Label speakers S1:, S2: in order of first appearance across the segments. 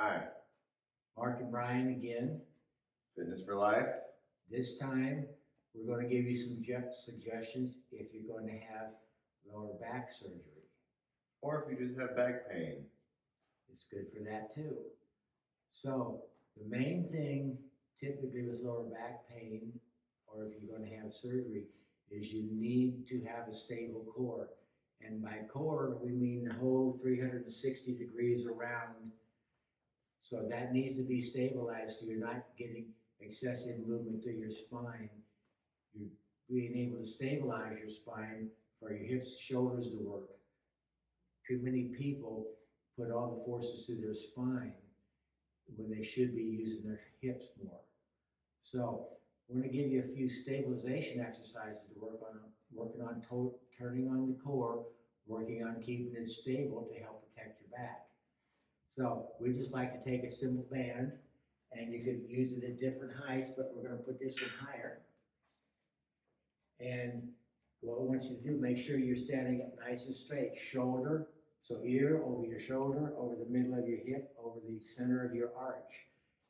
S1: Hi.
S2: Mark and Brian again.
S1: Fitness for Life.
S2: This time, we're going to give you some suggestions if you're going to have lower back surgery.
S1: Or if you just have back pain.
S2: It's good for that too. So, the main thing typically with lower back pain, or if you're going to have surgery, is you need to have a stable core. And by core, we mean the whole 360 degrees around. So that needs to be stabilized so you're not getting excessive movement through your spine. You're being able to stabilize your spine for your hips, shoulders to work. Too many people put all the forces through their spine when they should be using their hips more. So we're going to give you a few stabilization exercises to work on, turning on the core, working on keeping it stable to help protect your back. So we just like to take a simple band, and you could use it at different heights, but we're going to put this one higher. And what we want you to do, make sure you're standing up nice and straight. Shoulder, so ear over your shoulder, over the middle of your hip, over the center of your arch.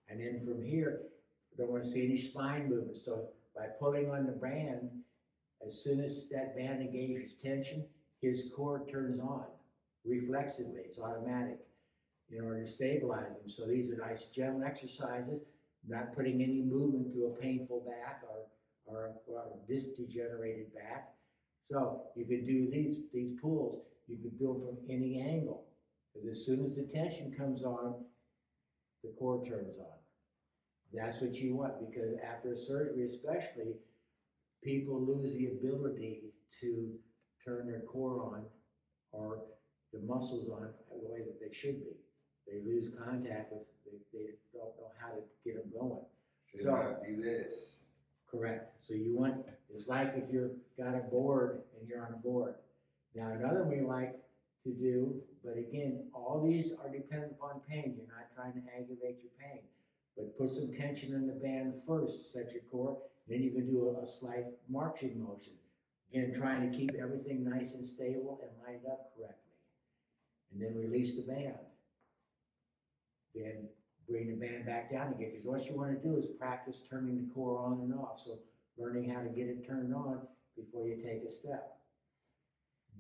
S2: And then from here, we don't want to see any spine movement. So by pulling on the band, as soon as that band engages tension, his core turns on reflexively. It's automatic in order to stabilize him. So these are nice gentle exercises, not putting any movement through a painful back or a degenerated back. So you can do these pulls, you can do them from any angle. Because as soon as the tension comes on, the core turns on. That's what you want, because after a surgery especially, people lose the ability to turn their core on or the muscles on the way that they should be. They lose contact with, they don't know how to get them going.
S1: Should not do this.
S2: Correct. So you want, it's like if you've got a board and you're on a board. Now another we like to do, but again, all these are dependent upon pain. You're not trying to aggravate your pain. But put some tension in the band first, set your core, then you can do a slight marching motion. Again, trying to keep everything nice and stable and lined up correctly. And then release the band. Then bring the band back down again, because what you want to do is practice turning the core on and off. So learning how to get it turned on before you take a step.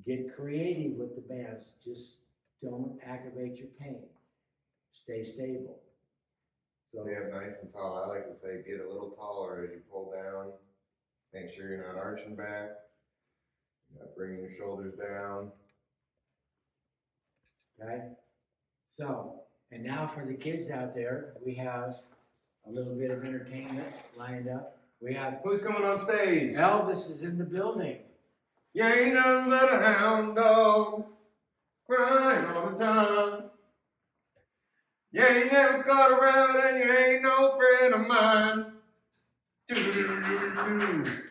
S2: Get creative with the bands. Just don't aggravate your pain. Stay stable. So
S1: Stay up nice and tall. I like to say get a little taller as you pull down. Make sure you're not arching back. You're not bringing your shoulders down.
S2: Okay? So, and now for the kids out there, we have a little bit of entertainment lined up. We have
S1: Who's coming on stage?
S2: Elvis is in the building.
S1: You ain't nothing but a hound dog, crying all the time. You ain't never caught a rabbit and you ain't no friend of mine. Do-do-do-do-do-do.